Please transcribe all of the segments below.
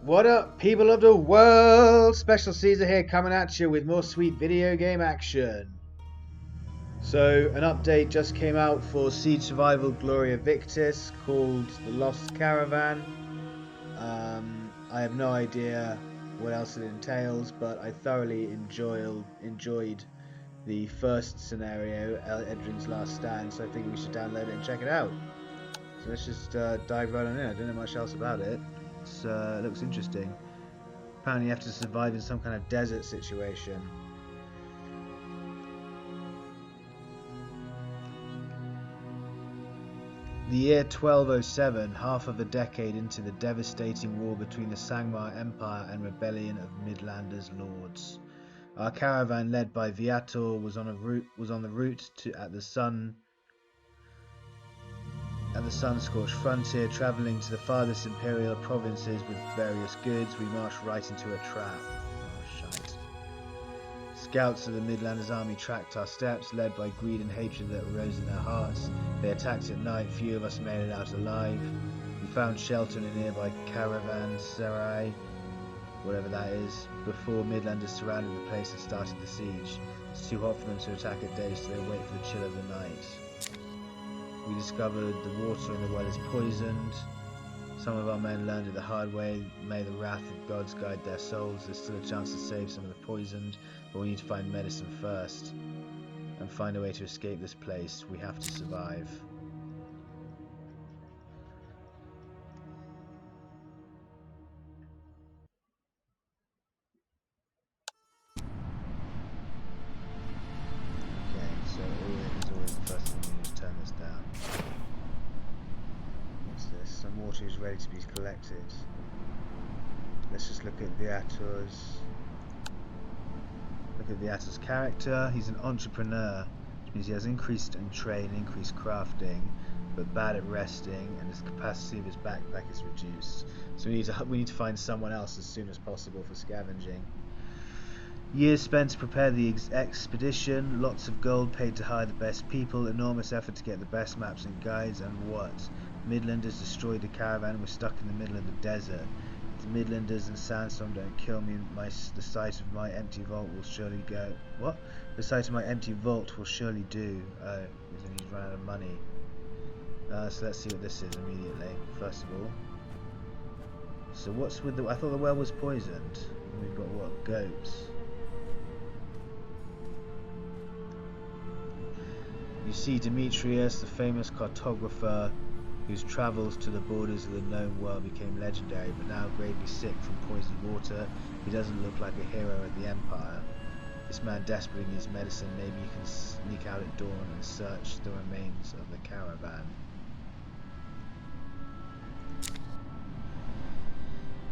What up, people of the world? Special Caesar here, coming at you with more sweet video game action. So, an update just came out for Siege Survival Gloria Victis called The Lost Caravan. I have no idea what else it entails, but I thoroughly enjoyed the first scenario, Edrin's Last Stand, so I think we should download it and check it out. So let's just dive right on in. I don't know much else about it. It looks interesting. Apparently you have to survive in some kind of desert situation. The year 1207, half of a decade into the devastating war between the Sangmar Empire and rebellion of Midlanders lords. Our caravan, led by Viator, was on the route at the sun-scorched frontier, travelling to the farthest imperial provinces with various goods. We marched right into a trap. Oh, shite. Scouts of the Midlanders army tracked our steps, led by greed and hatred that arose in their hearts. They attacked at night. Few of us made it out alive. We found shelter in a nearby Caravan Sarai, whatever that is, before Midlanders surrounded the place and started the siege. It's too hot for them to attack at day, so they wait for the chill of the night. We discovered the water in the well is poisoned. Some of our men learned it the hard way. May the wrath of gods guide their souls. There's still a chance to save some of the poisoned, but we need to find medicine first and find a way to escape this place. We have to survive. Okay, so always the first thing we need to turn this down. What's this? Some water is ready to be collected. Let's just look at Viator's character. He's an entrepreneur, which means he has increased in trade, increased crafting, but bad at resting, and his capacity of his backpack is reduced. So we need to find someone else as soon as possible for scavenging. Years spent to prepare the expedition, lots of gold paid to hire the best people, enormous effort to get the best maps and guides, and what? Midlanders destroyed the caravan. We're stuck in the middle of the desert. If the Midlanders and Sandstorm don't kill me, the sight of my empty vault will surely go. What? The sight of my empty vault will surely do. Oh, he's run out of money. So let's see what this is immediately, first of all. So what's with the... I thought the well was poisoned. We've got what? Goats. You see Demetrius, the famous cartographer whose travels to the borders of the known world became legendary, but now gravely sick from poisoned water. He doesn't look like a hero of the Empire. This man desperately needs medicine. Maybe you can sneak out at dawn and search the remains of the caravan.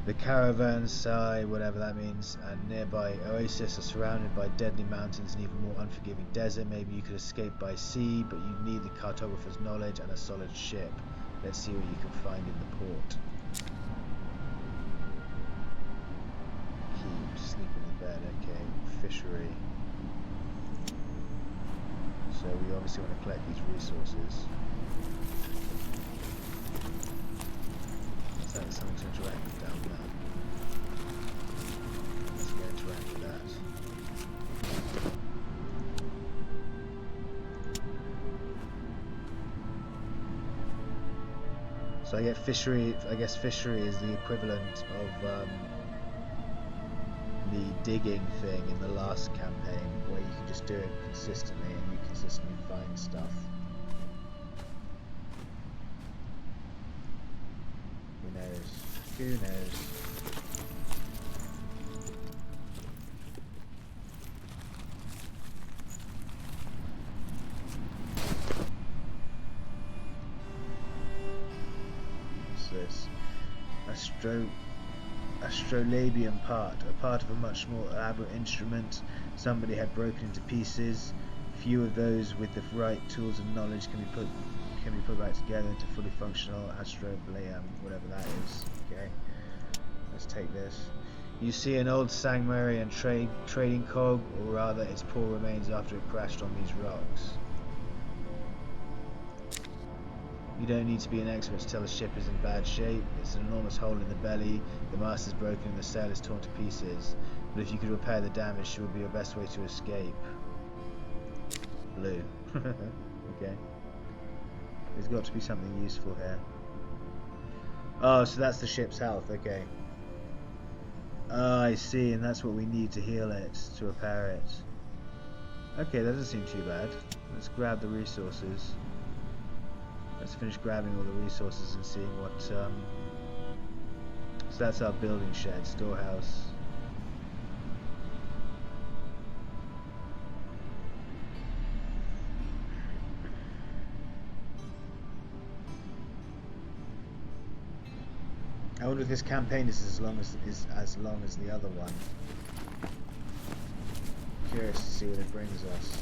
The Caravanserai, whatever that means, and nearby oasis are surrounded by deadly mountains and even more unforgiving desert. Maybe you could escape by sea, but you need the cartographer's knowledge and a solid ship. Let's see what you can find in the port. Keep sleeping in bed, okay. Fishery. So we obviously want to collect these resources. Is that something to interact with down there? Let's go interact with that. So I get fishery. I guess fishery is the equivalent of the digging thing in the last campaign, where you can just do it consistently and you consistently find stuff. Who knows? Who knows? This astrolabium part, a part of a much more elaborate instrument. Somebody had broken into pieces. Few of those with the right tools and knowledge can be put back together into fully functional astrolabium, whatever that is. Okay, let's take this. You see an old Sangmarian trading cog, or rather its poor remains after it crashed on these rocks. You don't need to be an expert to tell the ship is in bad shape. It's an enormous hole in the belly, the mast is broken and the sail is torn to pieces. But if you could repair the damage, it would be your best way to escape. Blue. Okay. There's got to be something useful here. Oh, so that's the ship's health, okay. Oh, I see, and that's what we need to heal it, to repair it. Okay, that doesn't seem too bad. Let's grab the resources. Let's finish grabbing all the resources and seeing what, so that's our building shed, storehouse. I wonder if this campaign is as long as the other one. Curious to see what it brings us.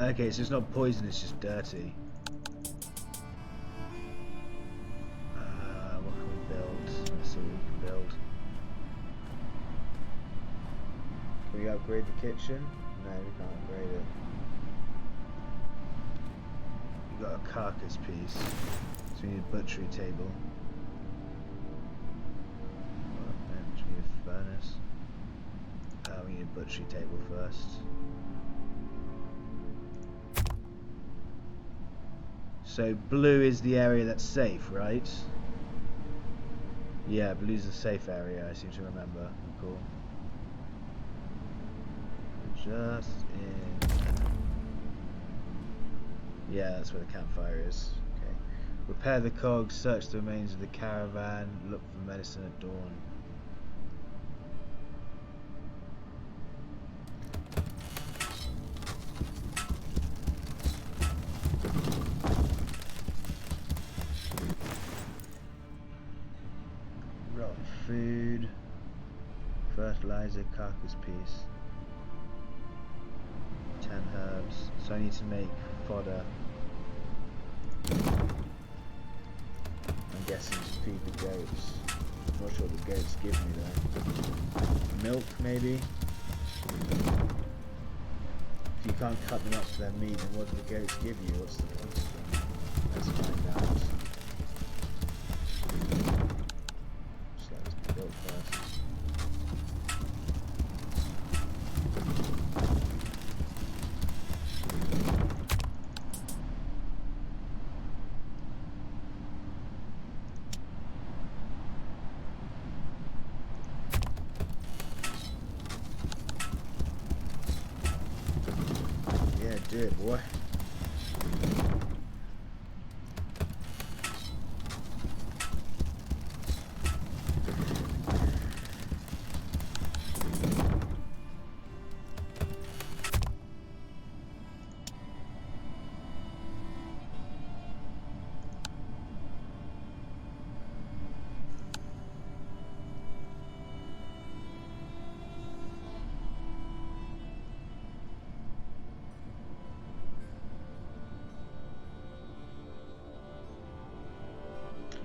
Okay, so it's not poison, it's just dirty. What can we build? Let's see what we can build. Can we upgrade the kitchen? No, we can't upgrade it. We got a carcass piece, so we need a butchery table. We need a furnace. We need a butchery table first. So blue is the area that's safe, right? Yeah, blue's the safe area, I seem to remember. Cool. Just in... Yeah, that's where the campfire is. Okay. Repair the cogs, search the remains of the caravan, look for medicine at dawn. Food, fertilizer, carcass piece, 10 herbs, so I need to make fodder. I'm guessing to feed the goats. I'm not sure what the goats give me though. Milk maybe? If you can't cut them up for their meat, then what do the goats give you? What's the consequence? Let's find out. Do it, boy.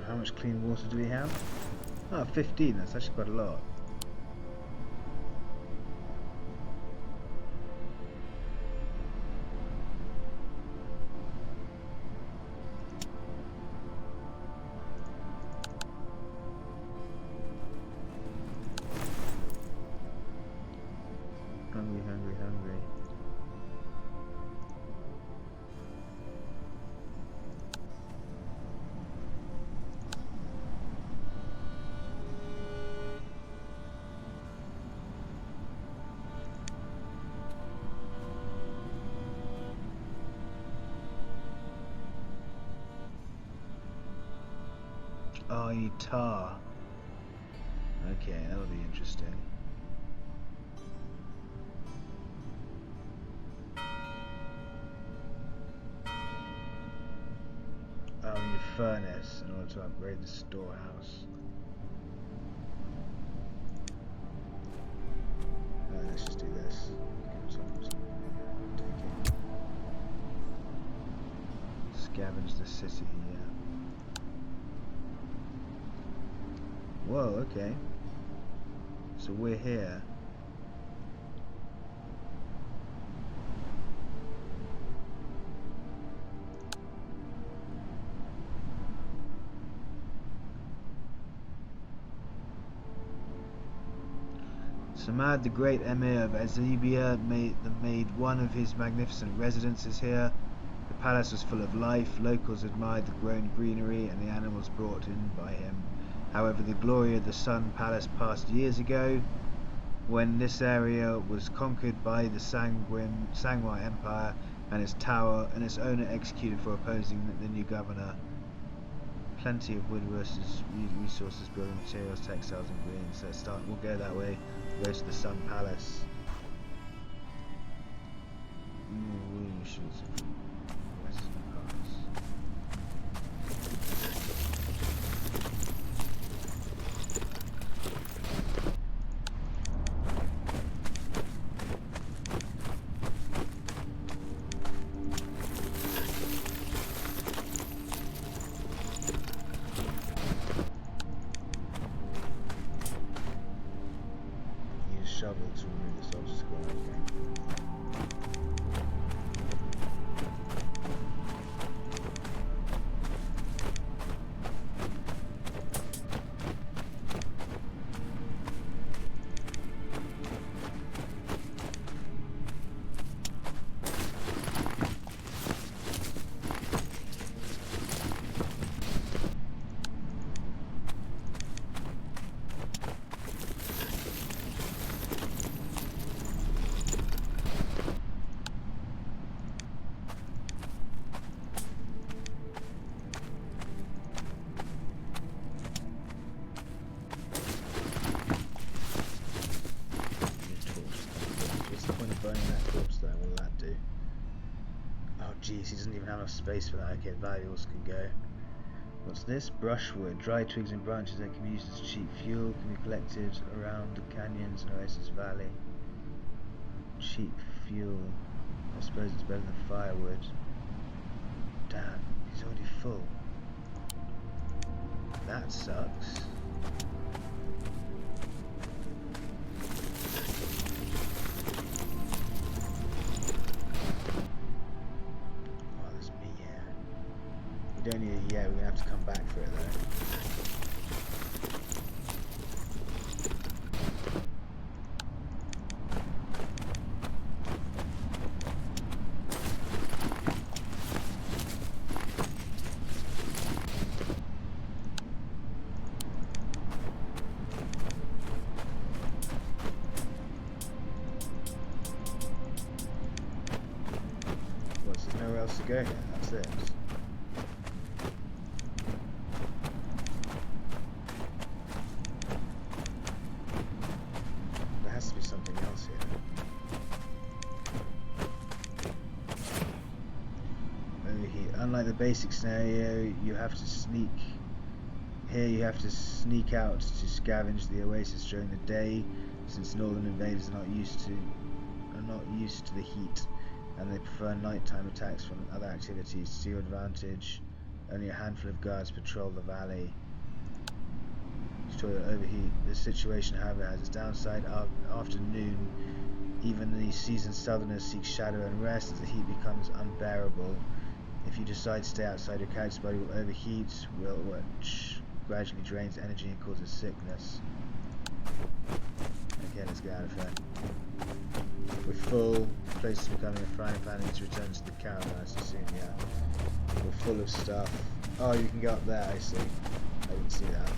How much clean water do we have? Oh, 15, that's actually quite a lot. Hungry, hungry, hungry. Oh, you need tar. Okay, that'll be interesting. Oh, we need a furnace in order to upgrade the storehouse. Let's just do this. Take it. Scavenge the city, yeah. Whoa, okay. So we're here. Samad, the great emir of Azibia, made one of his magnificent residences here. The palace was full of life. Locals admired the grown greenery and the animals brought in by him. However, the glory of the Sun Palace passed years ago, when this area was conquered by the Sangwai Empire and its tower and its owner executed for opposing the new governor. Plenty of wood resources, building materials, textiles and greens. Let's start. We'll go that way. Go to the Sun Palace. Shovel to remove this obstacle, okay. Jeez, he doesn't even have enough space for that. Okay, valuables can go. What's this? Brushwood. Dry twigs and branches that can be used as cheap fuel can be collected around the canyons and Oasis Valley. Cheap fuel. I suppose it's better than firewood. Damn, he's already full. That sucks. Don't need it yet, we're going to have to come back for it though. What's there's nowhere else to go here, that's it. Unlike the basic scenario, you have to sneak. Here you have to sneak out to scavenge the oasis during the day, since northern invaders are not used to the heat, and they prefer nighttime attacks from other activities. To your advantage, only a handful of guards patrol the valley. Toilet overheat. This situation, however, has its downside. After noon, even the seasoned southerners seek shadow and rest as the heat becomes unbearable. If you decide to stay outside, your character's body will overheat, which gradually drains energy and causes sickness. Okay, let's get out of here. We're full. The place is becoming a frying pan. Need to return to the caravan, I assume, yeah. We're full of stuff. Oh, you can go up there, I see. I didn't see that.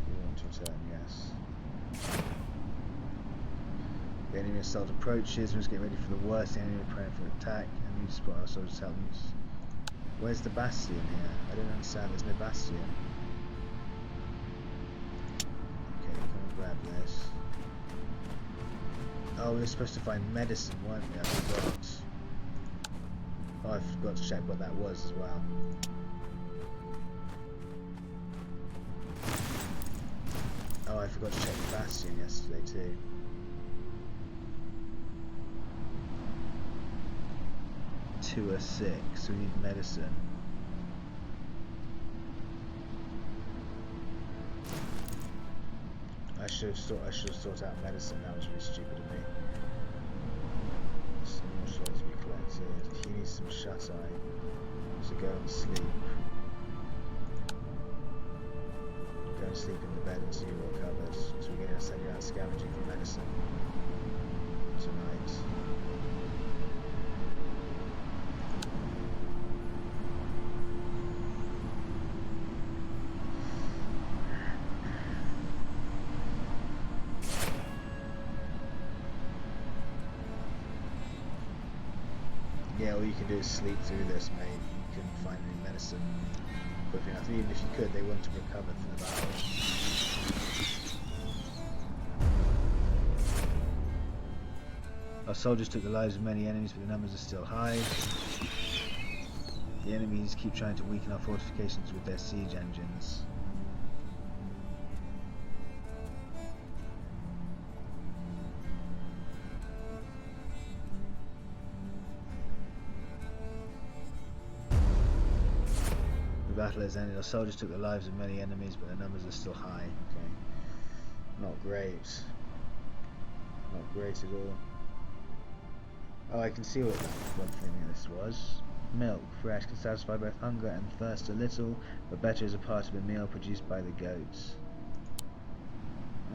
We want to return, yes. The enemy assault approaches. We must get ready for the worst. The enemy are preparing for attack. And we spot ourselves to help them. Where's the bastion here? I don't understand. There's no bastion. grab this. Oh, we were supposed to find medicine, weren't we? I forgot. Oh, I forgot to check what that was as well. Oh, I forgot to check the bastion yesterday too. Two are sick, so we need medicine. I should have sorted out medicine. That was really stupid of me. Some more shots to be collected. He needs some shut-eye, so go and sleep. Go and sleep in the bed until you're recovered. So we're going to send you out scavenging for medicine tonight. Yeah, all you can do is sleep through this, mate. You couldn't find any medicine quick enough. Even if you could, they wouldn't have recovered from the battle. Our soldiers took the lives of many enemies, but the numbers are still high. The enemies keep trying to weaken our fortifications with their siege engines. The battle has ended. Our soldiers took the lives of many enemies, but the numbers are still high. Okay. Not great. Not great at all. Oh, I can see what that one thing this was. Milk, fresh, can satisfy both hunger and thirst a little, but better as a part of a meal produced by the goats.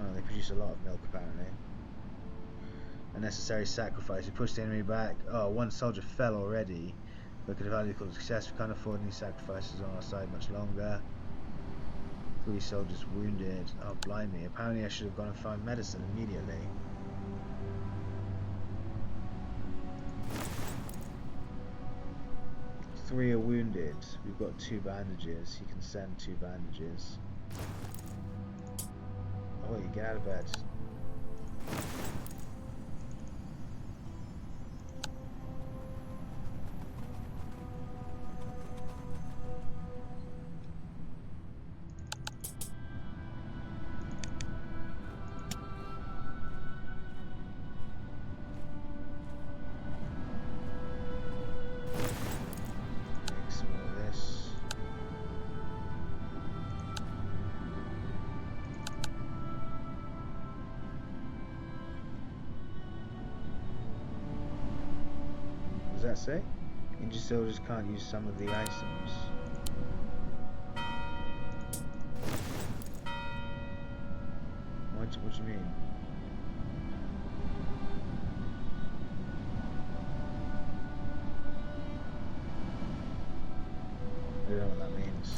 Oh, they produce a lot of milk apparently. A necessary sacrifice. We pushed the enemy back. Oh, one soldier fell already, but could have hardly called a success. We can't afford any sacrifices on our side much longer. 3 soldiers wounded. Oh, blimey. Apparently I should have gone and found medicine immediately. Three are wounded. We've got 2 bandages. He can send 2 bandages. Oh, you get out of bed. That say? Injured soldiers can't use some of the items. What do you mean? I don't know what that means.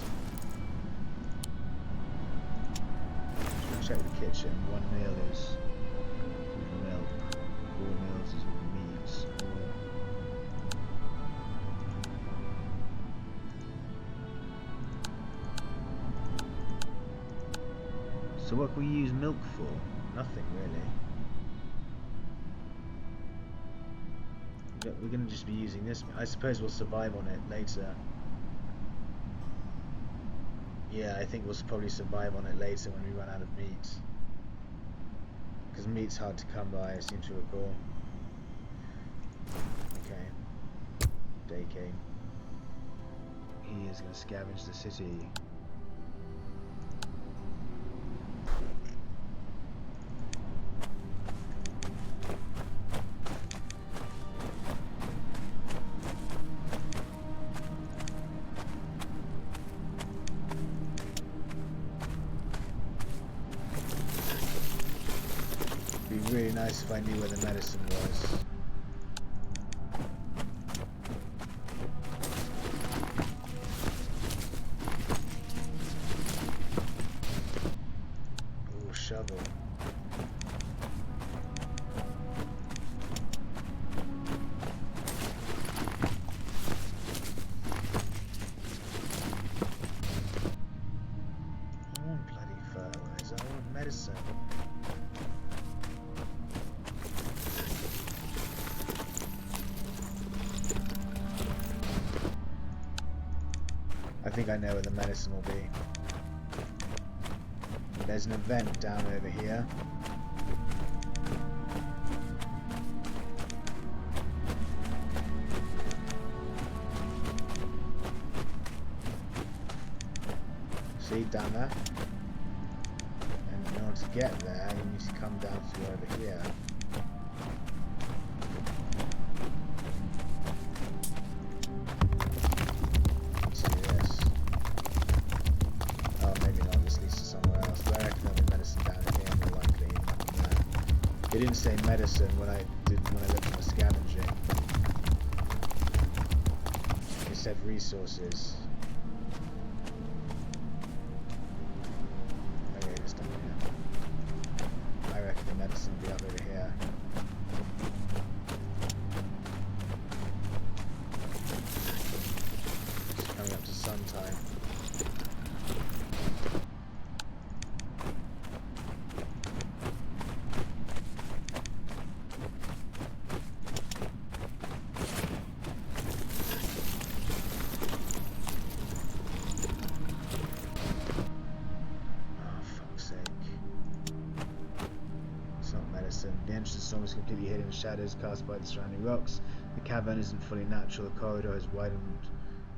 Check the kitchen. 1 meal is milk. 4 meals is meat. So what can we use milk for? Nothing really. We're going to just be using this. I suppose we'll survive on it later. Yeah, I think we'll probably survive on it later when we run out of meat. Because meat's hard to come by, I seem to recall. Okay. Day came. He is going to scavenge the city. Really nice if I knew where the medicine was. Ooh, shovel. I want bloody fertilizer, I want medicine. I think I know where the medicine will be. There's an event down over here. See, down there? And in order to get there, you need to come down to over here. Let's do this. Oh, maybe not. This leads to somewhere else. But I reckon there'll be medicine down here, more likely. It didn't say medicine when I looked at the scavenging. It said resources. Medicine will be up over here. It's coming up to sun time. The entrance is almost completely hidden in shadows cast by the surrounding rocks. The cavern isn't fully natural. The corridor is widened.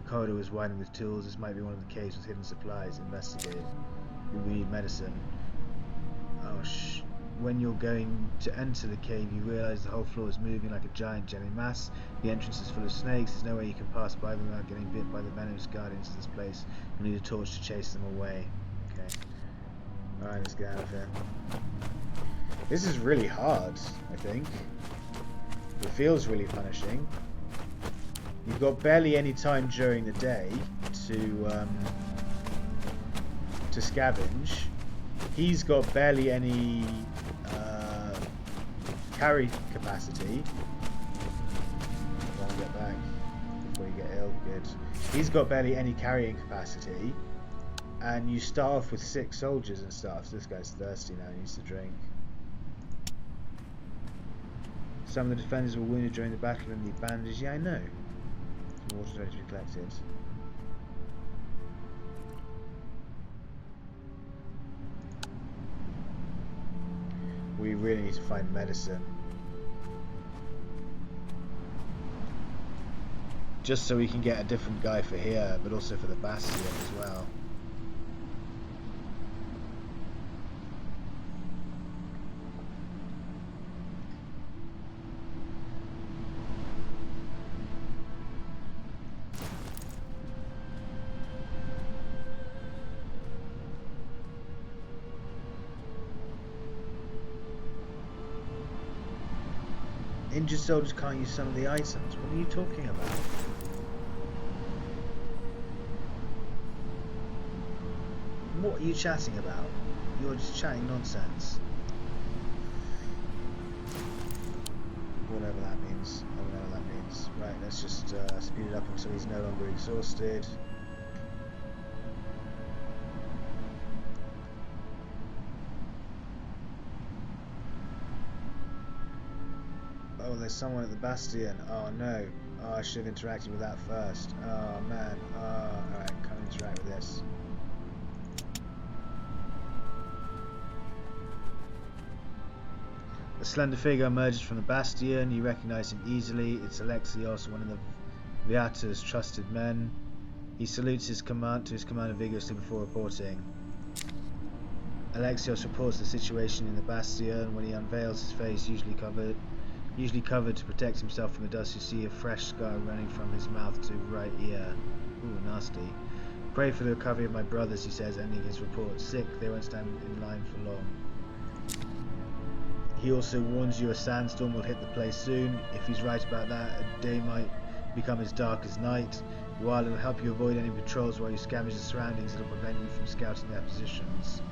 The corridor is widened with tools. This might be one of the caves with hidden supplies. Investigate. We need medicine. Oh When you're going to enter the cave, you realise the whole floor is moving like a giant jelly mass. The entrance is full of snakes. There's no way you can pass by them without getting bit by the venomous guardians of this place. You need a torch to chase them away. Okay. Alright, let's get out of here. This is really hard, I think. It feels really punishing. You've got barely any time during the day to scavenge. He's got barely any carry capacity. I want to get back before you get ill. Good. He's got barely any carrying capacity, and you start off with 6 soldiers and stuff. So this guy's thirsty now. He needs to drink. Some of the defenders were wounded during the battle and need bandages. Yeah, I know. Water's ready to be collected. We really need to find medicine. Just so we can get a different guy for here, but also for the Bastion as well. Injured soldiers can't use some of the items. What are you talking about? What are you chatting about? You're just chatting nonsense. Whatever that means. Whatever that means. Right, let's just speed it up until he's no longer exhausted. Oh, there's someone at the Bastion. Oh no. Oh, I should have interacted with that first. Oh man. Oh, alright, come interact with this. A slender figure emerges from the Bastion. You recognize him easily. It's Alexios, one of the Viata's trusted men. He salutes his commander vigorously before reporting. Alexios reports the situation in the Bastion. When he unveils his face, usually covered to protect himself from the dust, you see a fresh scar running from his mouth to right ear. Ooh, nasty. Pray for the recovery of my brothers, he says, ending his report. Sick, they won't stand in line for long. He also warns you a sandstorm will hit the place soon. If he's right about that, a day might become as dark as night. While it'll help you avoid any patrols while you scavenge the surroundings, it'll prevent you from scouting their positions.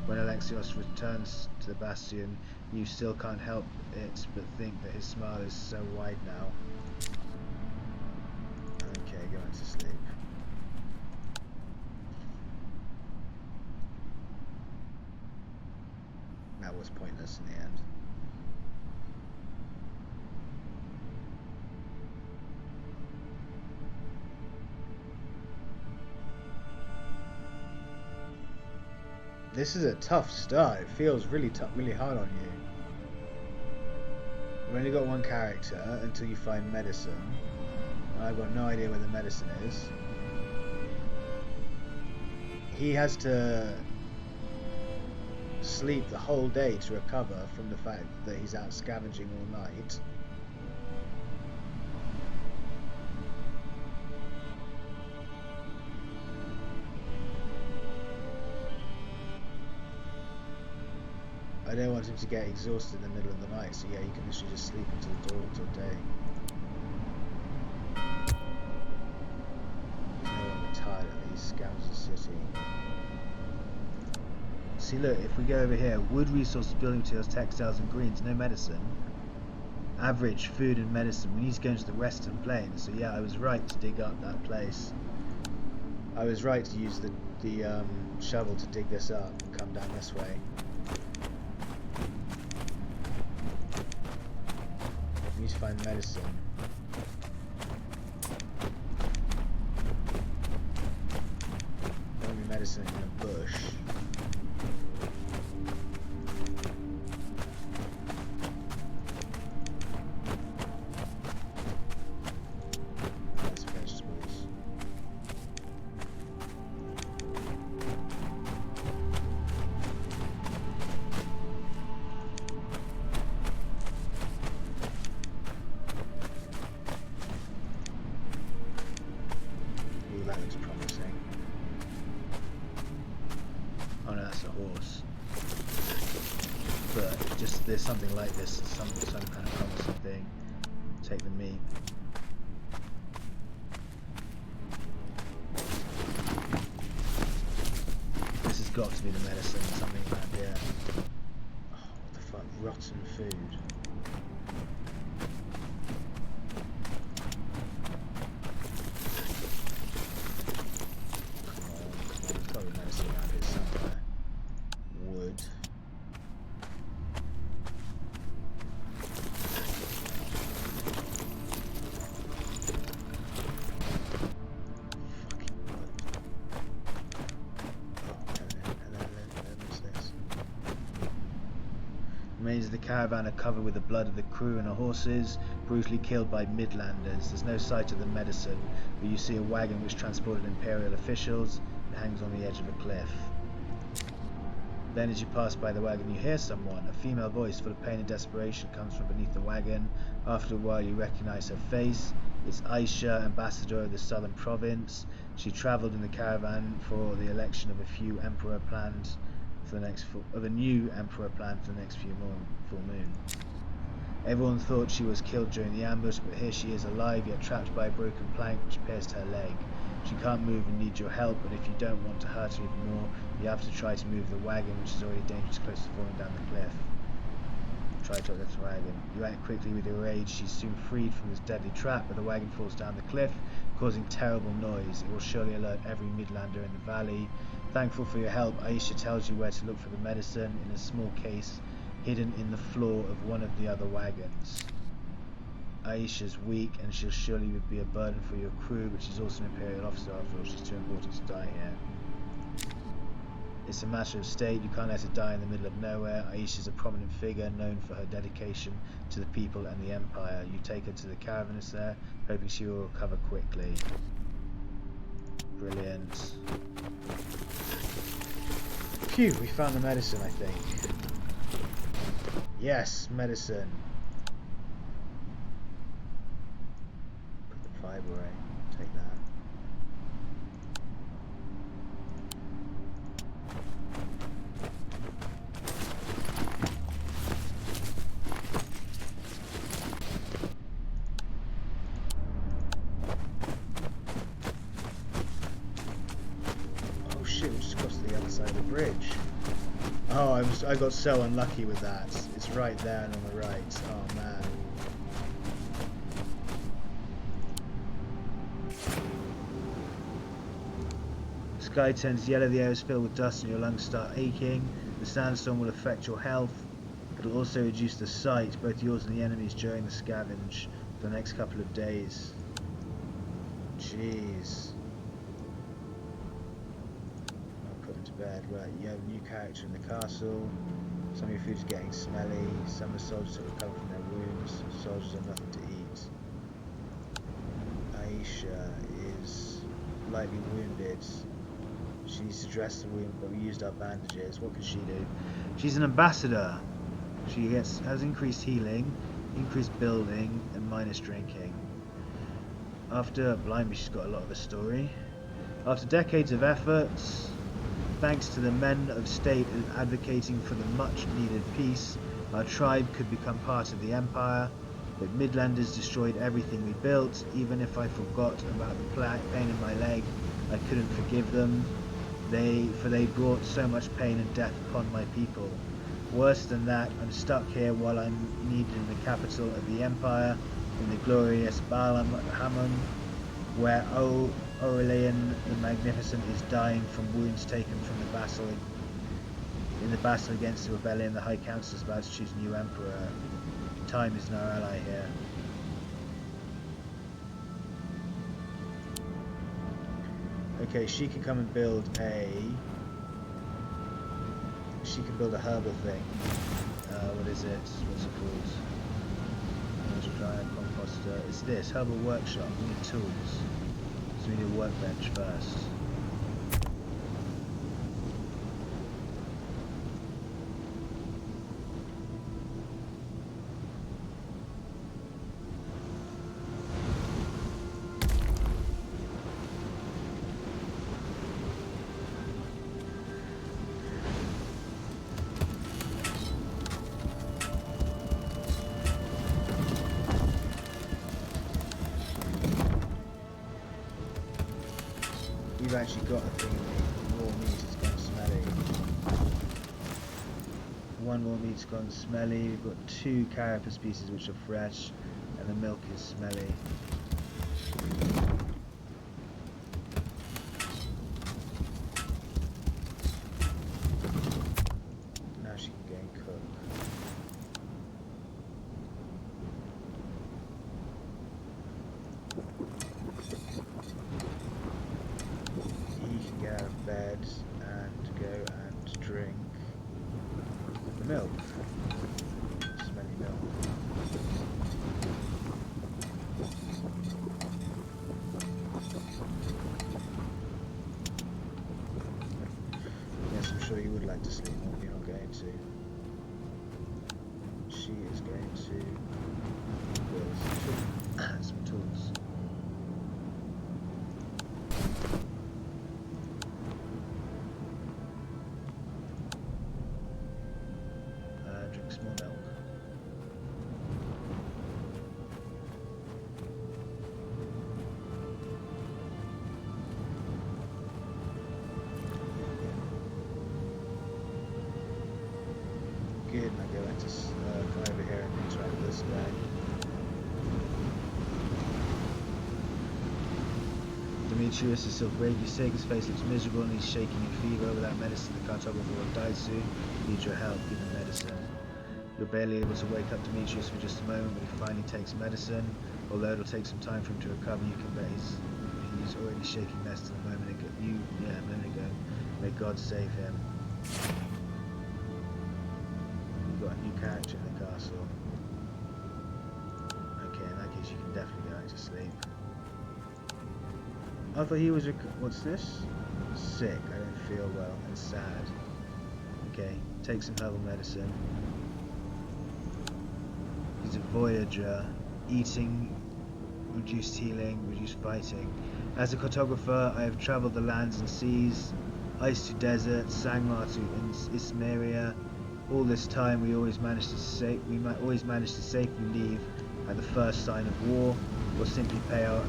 When Alexios returns to the Bastion, you still can't help it but think that his smile is so wide now. Okay, going to sleep. That was pointless in the end. This is a tough start. It feels really tough, really hard on you. We've only got one character until you find medicine. I've got no idea where the medicine is. He has to sleep the whole day to recover from the fact that he's out scavenging all night. I don't want him to get exhausted in the middle of the night, so yeah, you can literally just sleep until dawn, until day. No one retired at least, scavenge the city. See, look, if we go over here, wood resources, building materials, textiles and greens, no medicine. Average, food and medicine. We need to go into the western plains, so yeah, I was right to dig up that place. I was right to use the shovel to dig this up and come down this way. We need to find medicine. There won't be medicine in a bush. That's vegetables. Ooh, that looks promising. Oh no, that's a horse. But just there's something like this, some kind of promising thing. Take the meat. This has got to be the medicine, something like that, yeah. Oh, what the fuck, rotten food. There's got to be medicine around here somewhere. Wood. Fucking wood. Oh, what's this? The remains of the caravan are covered with the blood of the crew and the horses, brutally killed by Midlanders. There's no sight of the medicine, but you see a wagon which transported Imperial officials. It hangs on the edge of a cliff. Then as you pass by the wagon you hear someone. A female voice full of pain and desperation comes from beneath the wagon. After a while you recognize her face. It's Aisha, ambassador of the southern province. She travelled in the caravan for the election of a new emperor planned for the next full moon. Everyone thought she was killed during the ambush, but here she is alive, yet trapped by a broken plank which pierced her leg. She can't move and needs your help, but if you don't want to hurt her even more, you have to try to move the wagon, which is already dangerous close to falling down the cliff. Try to lift the wagon. You act quickly with your rage. She's soon freed from this deadly trap, but the wagon falls down the cliff, causing terrible noise. It will surely alert every Midlander in the valley. Thankful for your help, Aisha tells you where to look for the medicine in a small case hidden in the floor of one of the other wagons. Aisha's weak, and she'll surely be a burden for your crew, but she's also an Imperial officer after all. She's too important to die here. It's a matter of state. You can't let her die in the middle of nowhere. Aisha's a prominent figure, known for her dedication to the people and the Empire. You take her to the caravanserai, hoping she will recover quickly. Brilliant. Phew, we found the medicine, I think. Yes, medicine. Put the fibre away. Take that. Oh shit, we just crossed the other side of the bridge. Oh, I got so unlucky with that. It's right there and on the right. Oh man. The sky turns yellow, the air is filled with dust and your lungs start aching. The sandstorm will affect your health. It will also reduce the sight, both yours and the enemy's, during the scavenge for the next couple of days. Jeez. I'll put him to bed. Right, you have a new character in the castle. Some of your food is getting smelly. Some of the soldiers have recovered from their wounds. Soldiers have nothing to eat. Aisha is lightly wounded. She needs to dress the wound, but we used our bandages. What can she do? She's an ambassador. She has increased healing, increased building, and minus drinking. Blimey, she's got a lot of a story. After decades of efforts, thanks to the men of state advocating for the much-needed peace, our tribe could become part of the empire. But Midlanders destroyed everything we built. Even if I forgot about the pain in my leg, I couldn't forgive them. For they brought so much pain and death upon my people. Worse than that, I'm stuck here while I'm needed in the capital of the empire, in the glorious Hamon, where Aurelian the Magnificent is dying from wounds taken from the battle. In the battle against the rebellion, the High Council is about to choose a new emperor. Time is no ally here. Okay, she can come and build a... She can build a herbal thing. What is it? What's it called? Dryer, composter. It's this, herbal workshop. We need tools. So we need a workbench first. We've actually got a thing of raw meat, it's gone smelly. One raw meat's gone smelly, we've got 2 carapace pieces which are fresh, and the milk is smelly. Now she can go and cook. Get out of bed and go and drink the milk. Smelly milk. Yes, I'm sure you would like to sleep more, but you're not going to. She is going to build some tools. Good, and I go into come over here and interact with this guy. Demetrius is still gravely sick, his face looks miserable and he's shaking in fever. Without medicine, the cartographer will die soon. Need your help, give him medicine. You're barely able to wake up Demetrius for just a moment, but he finally takes medicine. Although it'll take some time for him to recover, you can bet he's already shaking less than a moment ago. A moment ago. May God save him. Got a new character in the castle. Okay, in that case you can definitely go into sleep. I thought he was what's this? Sick, I don't feel well and sad. Okay, take some herbal medicine. He's a voyager, eating, reduced healing, reduced fighting. As a cartographer, I have travelled the lands and seas, ice to desert, Sangmar to Ismeria. All this time, we always managed to safely leave at the first sign of war, or simply pay our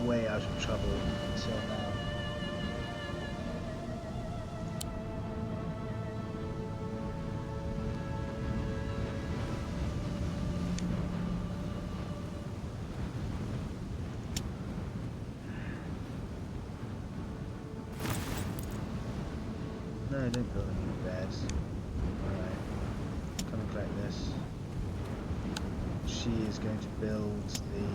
way out of trouble until now. No, don't build any beds. Alright, come and collect this. She is going to build the...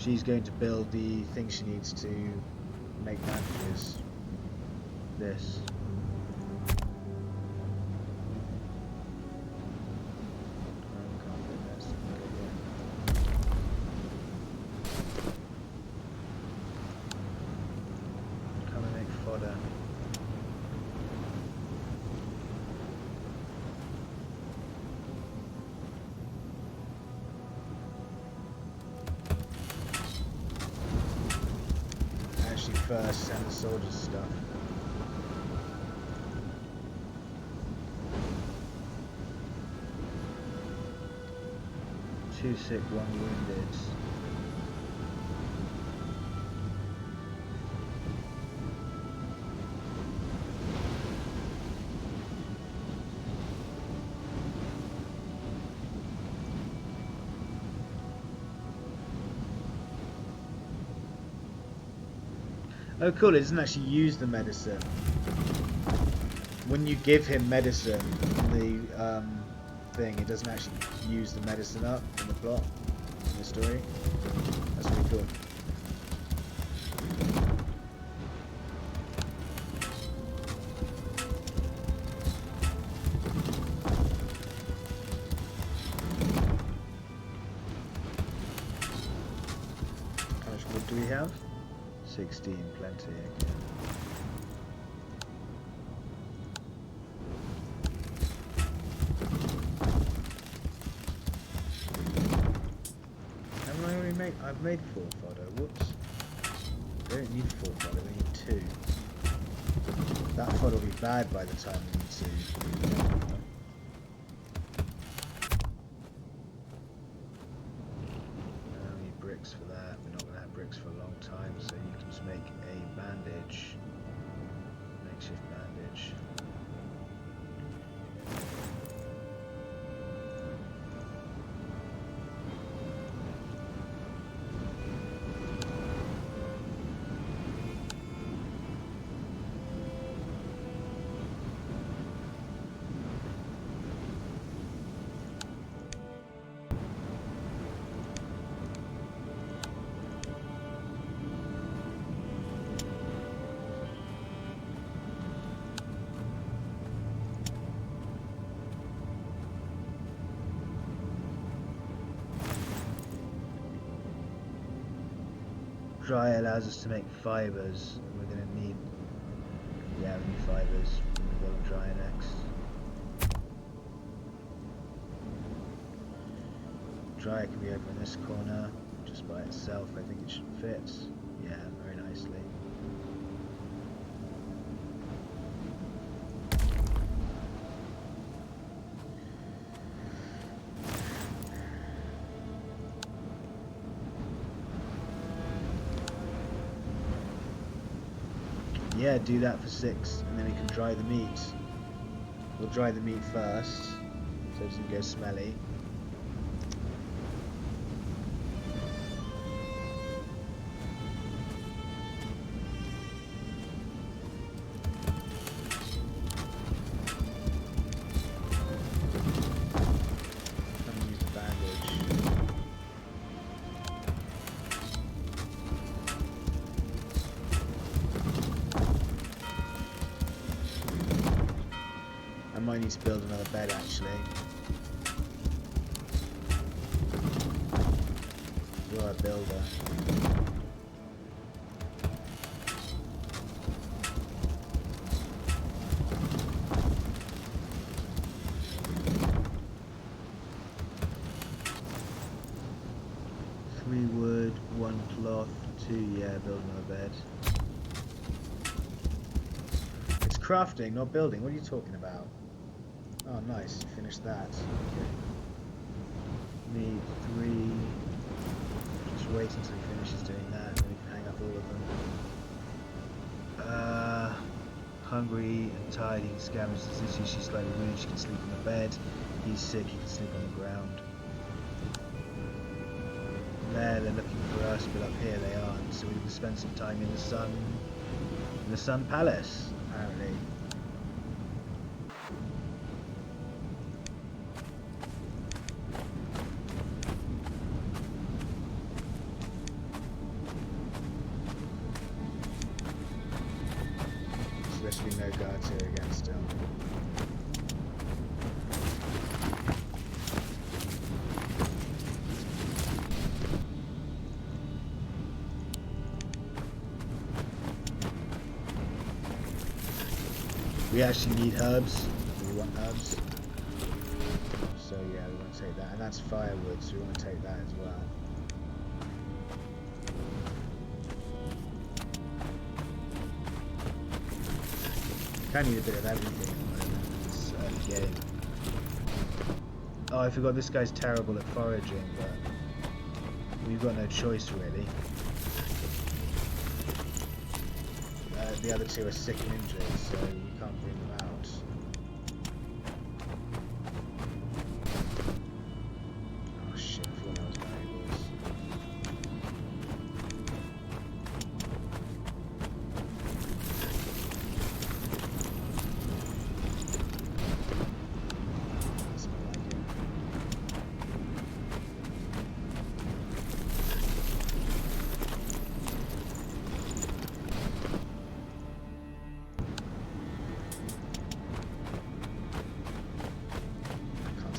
She's going to build the thing she needs to make bandages. This. Come and make fodder. First, send the soldiers stuff. Two sick, one wounded. Oh cool, it doesn't actually use the medicine. When you give him medicine in the thing, it doesn't actually use the medicine up in the plot, in the story. That's really cool. How much wood do we have? 16, plenty again. Haven't I already made? I've made 4 fodder. Whoops. I don't need 4 fodder. We need 2. That fodder will be bad by the time we need 2. We need bricks for that. We're not going to have bricks for a long time, so you can just make a bandage. Makeshift bandage. Dry allows us to make fibers. We're going to need, we need fibers. We'll go dry next. Dry can be over in this corner, just by itself. I think it should fit. Yeah, very nicely. Yeah, do that for 6, and then we can dry the meat. We'll dry the meat first, so it doesn't go smelly. I'm gonna use the bandage. I might need to build another bed actually. You're a builder. Three wood, 1 cloth, 2, yeah, build another bed. It's crafting, not building. What are you talking about? Oh, nice. Finish that. Okay. Need 3. Just wait until he finishes doing that, and then we can hang up all of them. Hungry and tired, he can scavenge the city. She's slightly wounded, she can sleep on the bed. He's sick, he can sleep on the ground. There, they're looking for us, but up here they aren't. So we can spend some time in the Sun Palace, apparently. still. We actually need herbs. We want herbs. So yeah, we want to take that. And that's firewood, so we want to take that as well. Kind of need a bit of everything at the moment. It's early game. Oh, I forgot this guy's terrible at foraging, but we've got no choice really. The other two are sick and injured, so we can't bring them out. Oh shit, I thought that was valuables. That's more like it.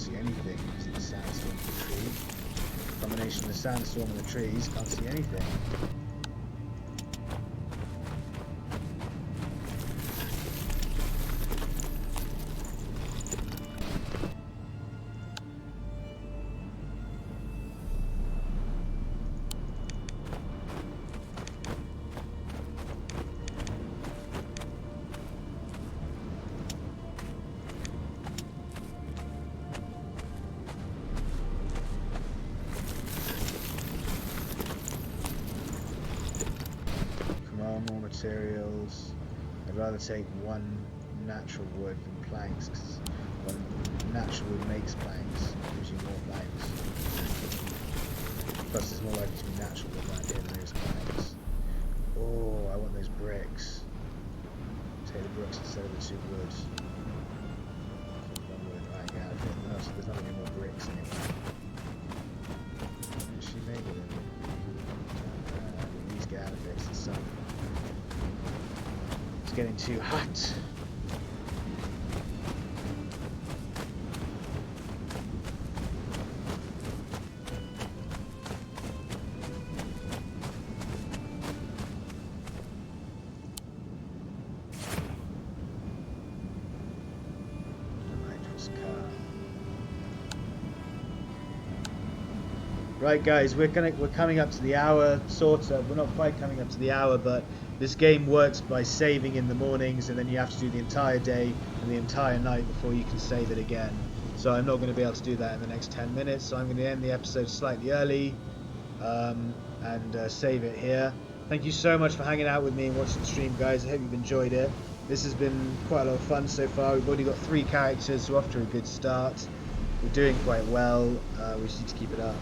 Anything because of the sandstorm of the tree. Combination of the sandstorm and the trees, can't see anything. More materials. I'd rather take one natural wood than planks, because one natural wood makes planks, gives you more planks. Plus there's more likely to be natural wood around here than there is planks. Oh, I want those bricks. Take the bricks instead of the 2 wood. One wood, right, get out of here. There's not any more bricks anymore. Actually, maybe then. These get out of here, it's the sun. It's getting too hot. Right guys, we're coming up to the hour, sort of. We're not quite coming up to the hour, but this game works by saving in the mornings, and then you have to do the entire day and the entire night before you can save it again. So I'm not going to be able to do that in the next 10 minutes, so I'm going to end the episode slightly early and save it here. Thank you so much for hanging out with me and watching the stream, guys. I hope you've enjoyed it. This has been quite a lot of fun so far. We've already got 3 characters, so we're off to a good start. We're doing quite well. We just need to keep it up.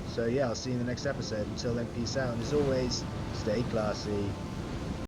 So yeah, I'll see you in the next episode. Until then, peace out. And as always, stay classy.